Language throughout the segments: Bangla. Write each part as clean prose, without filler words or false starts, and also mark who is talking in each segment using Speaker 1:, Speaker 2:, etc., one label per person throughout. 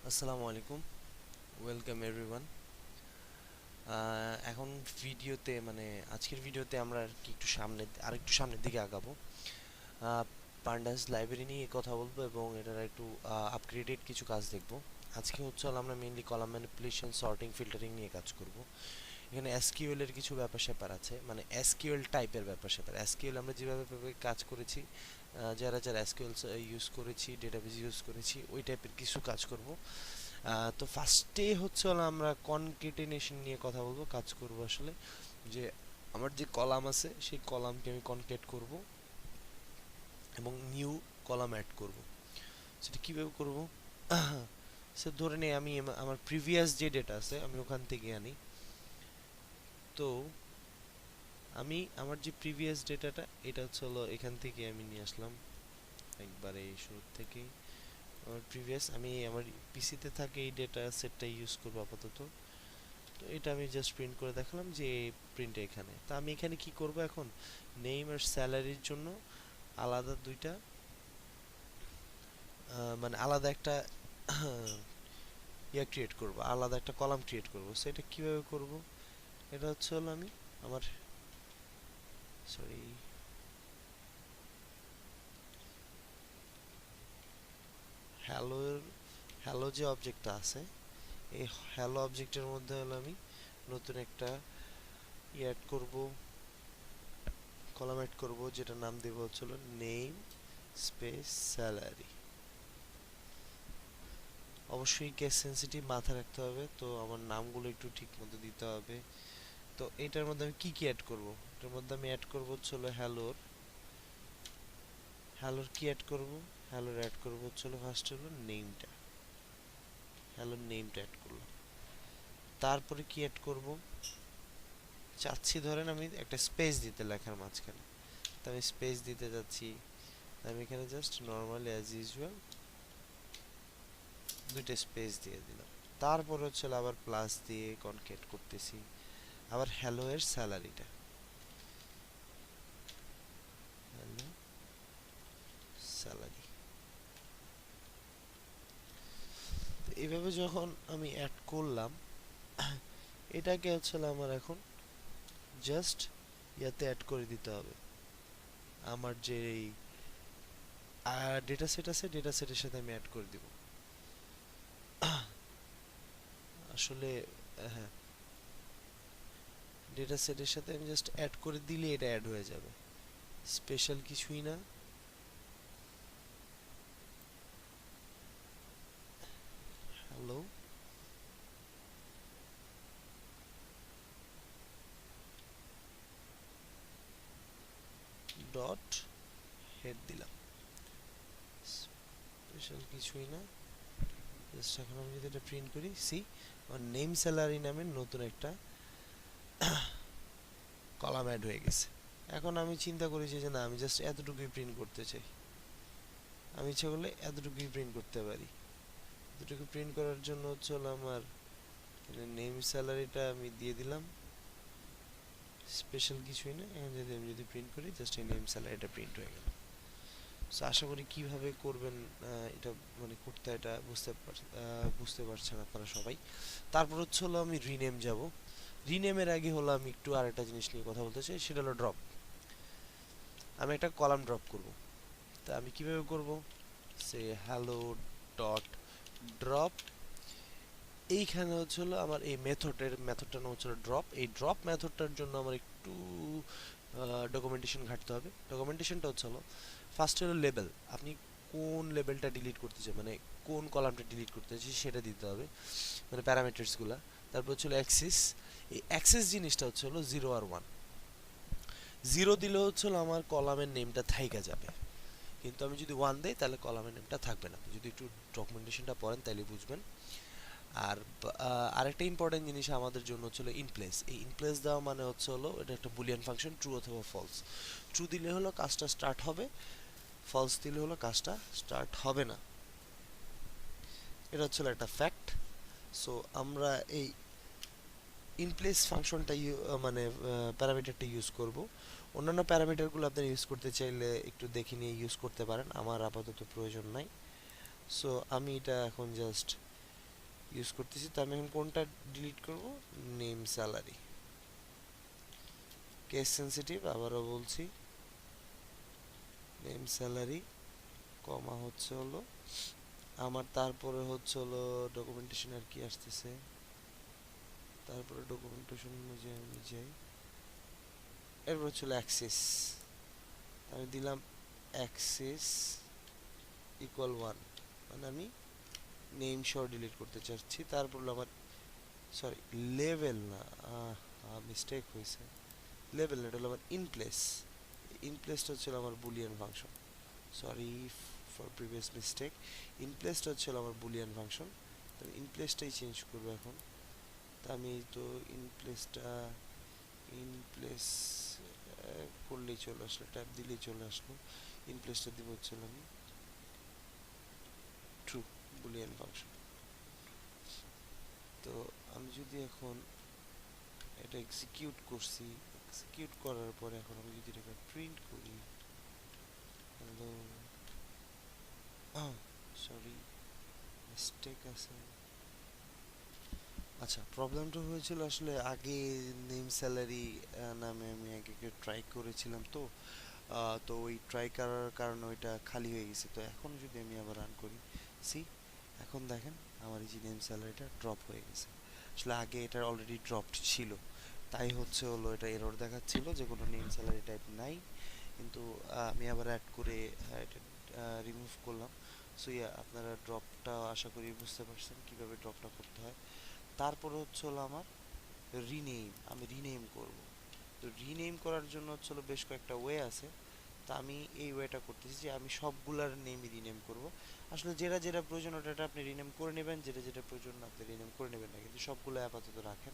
Speaker 1: আসসালামু আলাইকুম, ওয়েলকাম এভরিওয়ান। এখন ভিডিওতে আজকের ভিডিওতে আমরা একটু সামনের দিকে আগাবো। পান্ডাস লাইব্রেরি নিয়ে কথা বলবো এবং এটার একটু আপগ্রেডেড কিছু কাজ দেখব। আজকে হচ্ছে হলো আমরা mainly column manipulation, sorting, filtering নিয়ে কাজ করব। এখানে এসকিউএল এর কিছু ব্যাপার স্যাপার আছে, মানে এসকিউএল টাইপের ব্যাপার স্যাপার। এসকিউএল আমরা যেভাবে কাজ করেছি, যারা যারা এসকিউএল ইউজ করেছি, ডেটাবেস ইউজ করেছি, ওই টাইপের কিছু কাজ করব। তো ফার্স্টে হচ্ছে হলো আমরা কনকেটেনেশন নিয়ে কথা বলবো, কাজ করব আসলে। যে আমার যে কলাম আছে সেই কলামকে আমি কনকেট করব এবং নিউ কলাম অ্যাড করব। সেটা কিভাবে করব? সে ধরে নেই আমি আমার প্রিভিয়াস যে ডেটা আছে আমি ওখান থেকে আনি। তো আমি আমার যে প্রিভিয়াস ডেটাটা, এটা হচ্ছে হলো এখান থেকে আমি নিয়ে আসলাম একবারে শুরু থেকেই। আমার প্রিভিয়াস আমি আমার পিসিতে থাকে এই ডেটা সেটটা ইউজ করবো আপাতত। তো এটা আমি জাস্ট প্রিন্ট করে দেখালাম যে প্রিন্ট এখানে। তা আমি এখানে কি করব এখন? নেম আর স্যালারির জন্য আলাদা দুইটা, আলাদা একটা ক্রিয়েট করব, আলাদা একটা কলাম ক্রিয়েট করব। সো এটা কিভাবে করব? এটা হচ্ছে হলো আমি আমার সরি হ্যালো হ্যালো যে অবজেক্টটা আছে, এই হ্যালো অবজেক্টের মধ্যে হলো আমি নতুন একটা অ্যাড করব, কলাম অ্যাড করব, যেটা নাম দেব হচ্ছে হলো নেম স্পেস স্যালারি। অবশ্যই কেস সেন্সিটিভ মাথায় রাখতে হবে, তো আমার নামগুলো একটু ঠিক মতো দিতে হবে। তো এটার মধ্যে আমি কি কি অ্যাড করব? এটার মধ্যে আমি অ্যাড করব হচ্ছে হলো হ্যালোর কি অ্যাড করব? হ্যালোর অ্যাড করব হচ্ছে হলো ফার্স্ট হলো নেমটা, হ্যালোর নেমটা অ্যাড করলাম। তারপরে কি অ্যাড করব? চাচ্ছি ধরেন আমি একটা স্পেস দিতে লেখার মাঝখানে, তো আমি স্পেস দিতে যাচ্ছি। আমি এখানে জাস্ট নর্মালি অ্যাজ ইউজুয়াল দুইটা স্পেস দিয়ে দিলাম। তারপর হচ্ছে আবার প্লাস দিয়ে কনকেট করতেছি আবার হ্যালো এর স্যালারিটা, হ্যালো স্যালারি। এইভাবে যখন আমি অ্যাড করলাম, এটাকে হচ্ছে আমার এখন জাস্ট ইয়াতে অ্যাড করে দিতে হবে। আমার যে ডেটা সেট আছে, ডেটা সেটের সাথে আমি অ্যাড করে দিব আসলে। হ্যাঁ, ডেটা সেটের সাথে আমি জাস্ট অ্যাড করে দিলে এটা অ্যাড হয়ে যাবে, স্পেশাল কিছুই না। হ্যালো ডট হেড দিলাম, স্পেশাল কিছুই না। জাস্ট এখন আমি যদি এটা প্রিন্ট করি, সি আমার নেম স্যালারি নামের নতুন একটা কলাম অ্যাড হয়ে গেছে। এখন আমি চিন্তা করেছি যে না, আমি জাস্ট এতটুকুই প্রিন্ট করতে চাই। আমি ইচ্ছা করলে এতটুকুই প্রিন্ট করতে পারি। এতটুকু প্রিন্ট করার জন্য হচ্ছে হলো আমার নেম স্যালারিটা আমি দিয়ে দিলাম, স্পেশাল কিছুই না। এখন যদি আমি প্রিন্ট করি, জাস্ট এই নেম স্যালারিটা প্রিন্ট হয়ে গেল। সো আশা করি কিভাবে করবেন এটা, করতে এটা বুঝতে পারছেন আপনারা সবাই। তারপর হচ্ছে হলো আমি রিনেম যাব। রিনেমের আগে হলো আমি একটু আরেকটা জিনিস নিয়ে কথা বলতে চাই, সেটা হলো ড্রপ। আমি একটা কলাম ড্রপ করব। তা আমি কিভাবে করব? সে হ্যালো ডট ড্রপ। এইখানে হচ্ছে হলো আমার এই মেথডটার নাম হচ্ছে ড্রপ। এই ড্রপ মেথডটার জন্য আমার একটু ডকুমেন্টেশন ঘাটতে হবে। ডকুমেন্টেশনটা হচ্ছে হলো ফার্স্ট হলো লেবেল। আপনি কোন লেবেলটা ডিলিট করতে চান, কোন কলামটা ডিলিট করতে চাই সেটা দিতে হবে, প্যারামিটারসগুলা। তারপর হচ্ছে হলো অ্যাক্সিস। এই অ্যাক্সিস জিনিসটা হচ্ছে হলো 0 আর 1। 0 দিলে হচ্ছে হলো আমার কলামের নেমটা থাইকা যাবে, কিন্তু আমি যদি 1 দেই তাহলে কলামের নেমটা থাকবে না। আপনি যদি একটু ডকুমেন্টেশনটা পড়েন তাহলে বুঝবেন। আর আরেকটা ইম্পর্টেন্ট জিনিস আমাদের জন্য হচ্ছিল ইনপ্লেস। এই ইনপ্লেস দেওয়া মানে হচ্ছে হলো এটা একটা বুলিয়ান ফাংশন, ট্রু অথবা ফলস। ট্রু দিলে হলো কাজটা স্টার্ট হবে, ফলস দিলে হলো কাজটা স্টার্ট হবে না। এটা হচ্ছে একটা ফ্যাক্ট। সো আমরা এই ইনপ্লেস ফাংশনটা প্যারামিটারটা ইউজ করব। অন্যান্য প্যারামিটারগুলো আপনি ইউজ করতে চাইলে একটু দেখে নিয়ে ইউজ করতে পারেন, আমার আপাতত প্রয়োজন নাই। সো আমি এটা এখন জাস্ট ইউজ করতেছি। তো আমি এখন কোনটা ডিলিট করব? Name salary. কেস সেন্সিটিভ, আবারও বলছি, নেম স্যালারি কমা হচ্ছে হলো আমার, তারপরে হচ্ছে হলো ডকুমেন্টেশন আর কি আসতেছে, তারপরে ডকুমেন্টেশন অনুযায়ী আমি যাই, এরপর হচ্ছে অ্যাক্সেস, আমি দিলাম অ্যাক্সেস ইকুয়াল 1, মানে আমি নেম সহ ডিলিট করতে চাচ্ছি। তারপর হলো আমার, সরি লেভেল না, মিস্টেক হয়েছে, লেভেল না, এটা হলো আমার ইনপ্লেস। ইনপ্লেসটা হচ্ছে আমার boolean function, sorry for previous mistake. ইনপ্লেসটা হচ্ছে আমার বুলিয়ান ফাংশন, তো ইনপ্লেসটাই চেঞ্জ করবো এখন। তা আমি তো ইনপ্লেসটা ইনপ্লেস করলেই চলে আসলো, ট্যাব দিলেই চলে আসলো। ইনপ্লেসটা দিব হচ্ছে আমি ট্রু বুলিয়ান ফাংশন। তো আমি যদি এখন এটা এক্সিকিউট করছি, এক্সিকিউট করার পরে এখন আমি যদি এটা প্রিন্ট করি, হ্যালো, সরি মিস্টেক আছে। আচ্ছা, প্রবলেমটা হয়েছিল আসলে আগে নেম স্যালারি নামে আমি আগে ট্রাই করেছিলাম, তো তো ওই ট্রাই করার কারণে ওইটা খালি হয়ে গেছে। তো এখন যদি আমি আবার রান করি, সি, এখন দেখেন আমার এই যে নেম স্যালারিটা ড্রপ হয়ে গেছে। আসলে আগে এটা অলরেডি ড্রপড ছিল, তাই হচ্ছে হলো এটা এরর দেখাচ্ছিল যে কোনো নেম স্যালারি টাইপ নাই। কিন্তু আমি আবার অ্যাড করে এটা রিমুভ করলাম। সো ইয়া, আপনারা ড্রপটা আশা করি বুঝতে পারছেন কীভাবে ড্রপটা করতে হয়। তারপরে হচ্ছে হলো আমার রিনেম, আমি রিনেম করব। তো রিনেম করার জন্য হচ্ছে হলো বেশ কয়েকটা ওয়ে আছে। তা আমি এই ওয়েটা করতেছি যে আমি সবগুলার নেমই রিনেম করব। আসলে যেটা যেটা প্রয়োজন ওটা আপনি রিনেম করে নেবেন, যেটা যেটা প্রয়োজন আপনি রিনেম করে নেবেন না, কিন্তু সবগুলো আপাতত রাখেন।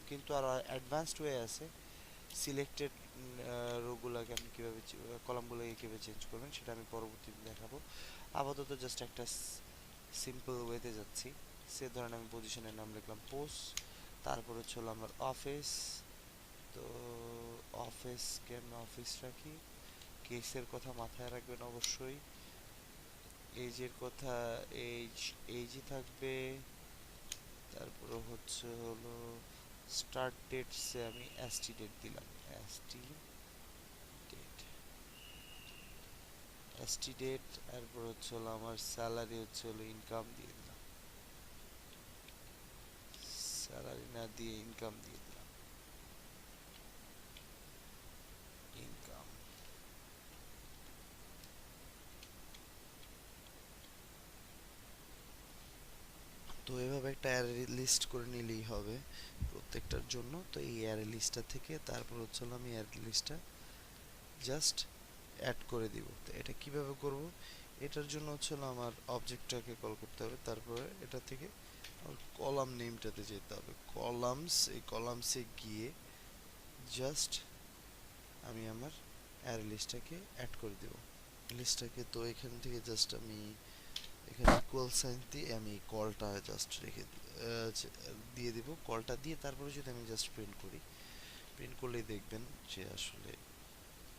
Speaker 1: কিন্তু আরও অ্যাডভান্সড ওয়ে আছে, সিলেক্টেড রোগুলোকে আপনি কীভাবে, কলামগুলোকে কীভাবে চেঞ্জ করবেন সেটা আমি পরবর্তীতে দেখাবো। আপাতত জাস্ট একটা সিম্পল ওয়েতে যাচ্ছি। সে ধরেন আমি পজিশনের নাম লিখলাম পোস্ট, তারপর হচ্ছে হলো আমার অফিস। তো অফিসকে আমি অফিস রাখি, কেসের কথা মাথায় রাখবেন অবশ্যই, এজের কথা এইজ, এইজই থাকবে। তারপরে হচ্ছে হলো স্টার্ট ডেটসে আমি এসটি ডেট দিলাম, এসটি ডেট, এসটি ডেট। তারপর হচ্ছে হলো আমার স্যালারি হচ্ছে হলো ইনকাম দিয়ে দিলাম, স্যালারি না দিয়ে ইনকাম দিয়ে দিলাম, ইনকাম। তো এভাবে একটা অ্যারে লিস্ট করে নিলেই হবে প্রত্যেকটার জন্য। তো এই অ্যারে লিস্টটা থেকে তারপর হচ্ছে হলো আমি অ্যারে লিস্টটা জাস্ট অ্যাড করে দিব। তো এটা কিভাবে করব? এটার জন্য হচ্ছে হলো আমার অবজেক্টটাকে কল করতে হবে, তারপরে এটা থেকে আমার কলাম নেমটাতে যেতে হবে, কলামস। এই কলামসে গিয়ে জাস্ট আমি আমার অ্যারে লিস্টটাকে অ্যাড করে দেব, লিস্টটাকে। তো এখান থেকে জাস্ট আমি এখানে ইকুয়াল সাইন দিয়ে আমি কলটা জাস্ট রেখে দিয়ে দিব, কলটা দিয়ে তারপরে যদি আমি জাস্ট প্রিন্ট করি, প্রিন্ট করলেই দেখবেন যে আসলে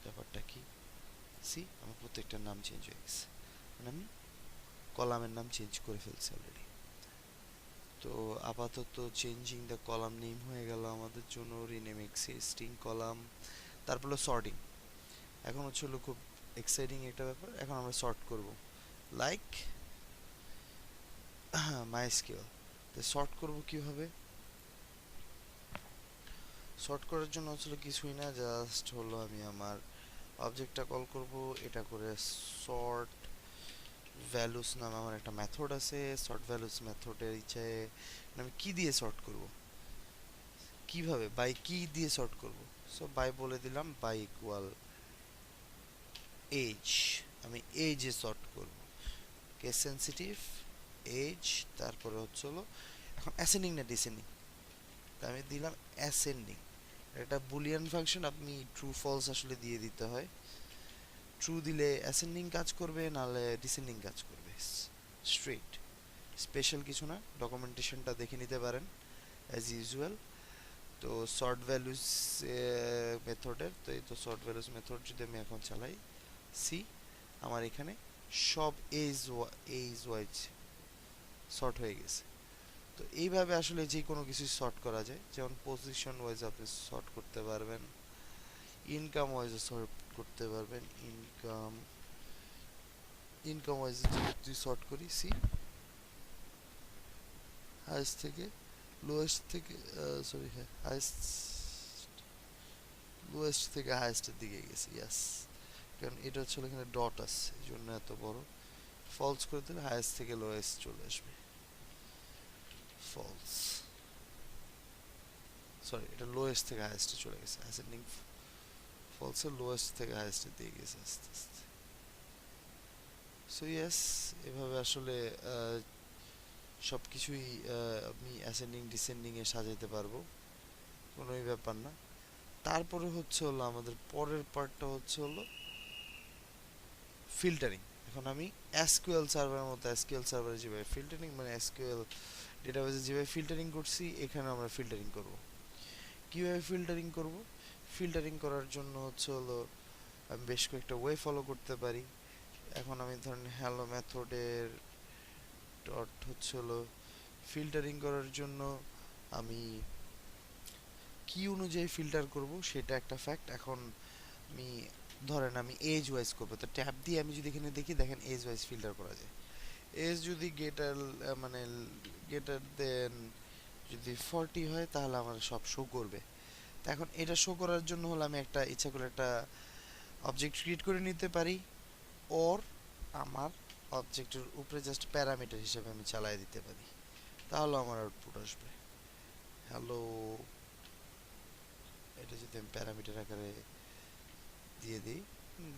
Speaker 1: ব্যাপারটা কি। সি, আমার প্রত্যেকটার নাম চেঞ্জ হয়ে গেছে, মানে আমি কলামের নাম চেঞ্জ করে ফেলছি অলরেডি। তো আপাতত চেঞ্জিং দ্য কলাম নেম হয়ে গেল আমাদের জন্য, রিনেম এক্সিস্টিং কলাম। তারপর হলো সর্টিং। এখন হচ্ছে হলো খুব এক্সাইটিং একটা ব্যাপার, এখন আমরা সর্ট করব লাইক মাই স্কেল। তো সর্ট করব কিভাবে? সর্ট করার জন্য আসলে কিছুই না, জাস্ট হলো আমি আমার অবজেক্টটা কল করব, এটা করে সর্ট ভ্যালুস নামে আমার একটা মেথড আছে। সর্ট ভ্যালুস মেথডের ইচ্ছায় আমি কি দিয়ে সর্ট করব, কিভাবে, বাই কি দিয়ে সর্ট করব। সো বাই বলে দিলাম, বাই ইকুয়াল এজ, আমি এজে সর্ট করব, কেস সেন্সিটিভ এজ। তারপরে হচ্ছে হলো এখন অ্যাসেন্ডিং না ডিসেন্ডিং, আমি দিলাম অ্যাসেন্ডিং। এটা বুলিয়ান ফাংশন, আপনি ট্রু ফলস আসলে দিয়ে দিতে হয়। ট্রু দিলে অ্যাসেন্ডিং কাজ করবে, নাহলে ডিসেন্ডিং কাজ করবে স্ট্রেট। স্পেশাল কিছু না, ডকুমেন্টেশনটা দেখে নিতে পারেন অ্যাজ ইউজুয়াল। তো শর্ট ভ্যালুস মেথডের, তো এই তো শর্ট ভ্যালুস মেথড যদি আমি এখন চালাই, সি আমার এখানে সব এজ ওয়াইজ শর্ট হয়ে গেছে। তো এইভাবে আসলে যে কোনো কিছু সর্ট করা যায়, যেমন পজিশন ওয়াইজ আপনি সর্ট করতে পারবেন, ইনকাম ওয়াইজে সর্ট করতে পারবেন। ইনকাম ইনকাম ওয়াইজ যদি সর্ট করি, সি হাইস্ট থেকে লোয়েস্ট থেকে, সরি হ্যাঁ, লোয়েস্ট থেকে হাইস্টের দিকে গেছি, ইয়াস। কারণ এটা হচ্ছে এখানে ডট আছে, এই জন্য এত বড়। ফলস করে দিলে হাইস্ট থেকে লোয়েস্ট চলে আসবে, ফলস, সরি এটা লোয়েস্ট থেকে হাইস্টে চলে গেছে, অ্যাসেন্ডিং ফলসের লোয়েস্ট থেকে হাইস্টে দিয়ে গেছে আস্তে আস্তে। সো ইয়েস, এভাবে আসলে সব কিছুই আমি অ্যাসেন্ডিং ডিসেন্ডিং এ সাজাইতে পারবো, কোনোই ব্যাপার না। তারপরে হচ্ছে হলো আমাদের পরের পার্টটা হচ্ছে হলো ফিল্টারিং। এখন আমি এসকিউএল সার্ভারের মতো, এসকিউএল সার্ভারে যেভাবে ফিল্টারিং মানে এসকিউএল ডেটাবেসে যেভাবে ফিল্টারিং করছি, এখানে আমরা ফিল্টারিং করব। কীভাবে ফিল্টারিং করব? ফিল্টারিং করার জন্য হচ্ছে হলো আমি বেশ কয়েকটা ওয়ে ফলো করতে পারি। এখন আমি ধরেন হ্যালো মেথডের ডট হচ্ছে হলো ফিল্টারিং করার জন্য আমি কি অনুযায়ী ফিল্টার করব সেটা একটা ফ্যাক্ট। এখন আমি ধরেন আমি এজ ওয়াইজ করবো, তো ট্যাব দিয়ে আমি যদি এখানে দেখি, দেখেন এজ ওয়াইজ ফিল্টার করা যায়। এজ যদি গেটার মানে গেটার দেন যদি 40 হয়, তাহলে আমার সব শো করবে। তো এখন এটা শো করার জন্য হলো আমি একটা ইচ্ছা করে একটা অবজেক্ট ক্রিয়েট করে নিতে পারি, ওর আমার অবজেক্টের উপরে জাস্ট প্যারামিটার হিসেবে আমি চালাই দিতে পারি, তাহলে আমার আউটপুট আসবে হ্যালো। এটা যদি আমি প্যারামিটার আকারে দিয়ে দিই,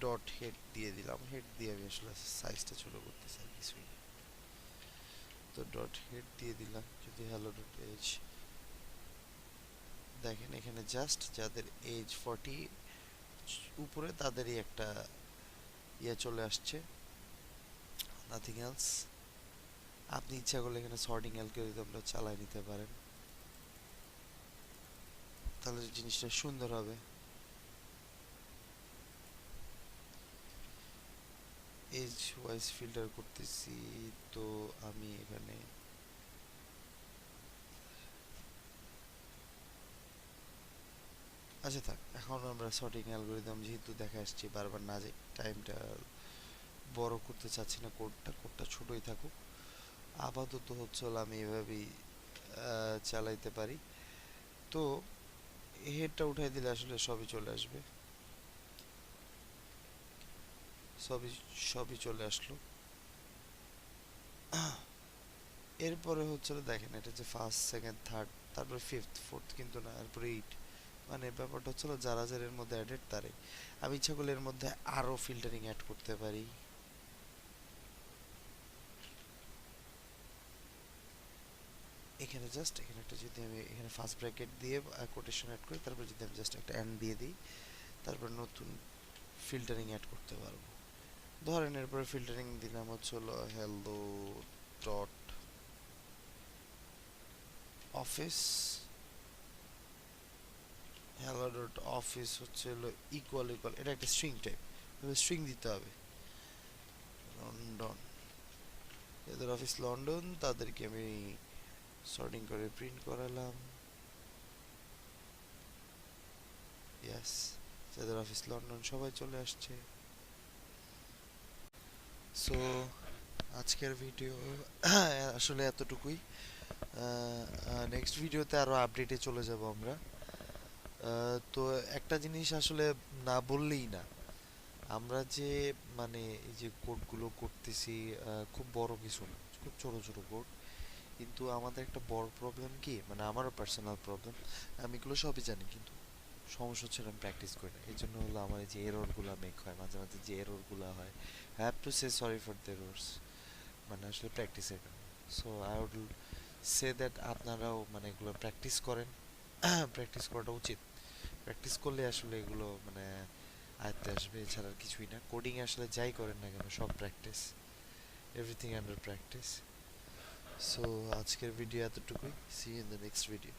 Speaker 1: ডট হেড দিয়ে দিলাম, হেড দিয়ে আমি আসলে সাইজটা ছোট করতে চাই কিছুই না, তো ডট হেড দিয়ে দিলাম। যদি হ্যালো ডট এজ দেখেন, এখানে জাস্ট যাদের এজ 40 উপরে তাদেরই একটা ইয়ে চলে আসছে, নাথিং এলস। আপনি ইচ্ছা করলে এখানে সর্টিং অ্যালগরিদমটা চালাই নিতে পারেন, তাহলে জিনিসটা সুন্দর হবে। এজ ওয়াইজ ফিল্টার করতেছি, তো আমি এখানে আচ্ছা থাক, এখন আমরা সর্টিং অ্যালগরিদম যেহেতু দেখা আসছি, বারবার না যাই, টাইমটা বড় করতে চাচ্ছি না, কোডটা ছোটই থাকুক। আপাতত হচ্ছে হলো আমি এভাবেই চালাইতে পারি। তো হেডটা উঠাই দিলে আসলে সবই চলে আসবে, সবই সবই চলে আসলো। এরপরে হচ্ছে দেখেন, এটা যে ফার্স্ট সেকেন্ড থার্ড, তারপরে ফিফথ ফোর্থ কিন্তু না, এরপরে এইট, মানে ব্যাপারটা হচ্ছিল যারা যারা এর মধ্যে অ্যাডেড তারাই। আমি ইচ্ছা করলে এর মধ্যে আরও ফিল্টারিং অ্যাড করতে পারি। এখানে জাস্ট এখানে একটা যদি আমি এখানে ফার্স্ট ব্র্যাকেট দিয়ে কোটেশন অ্যাড করি, তারপর যদি আমি জাস্ট একটা অ্যান্ড দিয়ে দিই, তারপর নতুন ফিল্টারিং অ্যাড করতে পারবো। ধরেন এরপরে ফিল্টারিং দিলাম হচ্ছে হলো hello dot office, hello dot office হচ্ছে হলো ইকুয়াল ইকুয়াল, এটা একটা স্ট্রিং টাইপ, স্ট্রিং দিতে হবে। লন্ডন, যাদের অফিস লন্ডন তাদেরকে আমি সর্টিং করে প্রিন্ট করালাম, ইয়াস, যাদের অফিস লন্ডন সবাই চলে আসছে। সো আজকের ভিডিও আসলে এতটুকুই। নেক্সট ভিডিওতে আরও আপডেটে চলে যাব আমরা। তো একটা জিনিস আসলে না বললেই না, আমরা যে মানে এই যে কোডগুলো করতেছি, খুব বড় কিছু না, খুব ছোট ছোট কোড, কিন্তু আমাদের একটা বড় প্রবলেম কি, মানে আমারও পার্সোনাল প্রবলেম, আমি এগুলো সবই জানি কিন্তু সমস্যা হচ্ছে আমি প্র্যাকটিস করি না। এই জন্য হলো আমার এই যে এররগুলো মেক হয় মাঝে মাঝে, যে এররগুলো হয়, have to say sorry for the errors, মানে আসলে প্র্যাকটিসের কারণে। So I would say that আপনারাও মানে এগুলো প্র্যাকটিস করেন, প্র্যাকটিস করাটা উচিত। প্র্যাকটিস করলে আসলে এগুলো মানে আয়ত্তে আসবে, এছাড়া আর কিছুই না। কোডিং আসলে যাই করেন না কেন, সব practice, everything under practice. So আজকের ভিডিও এতটুকুই, see you in the next video.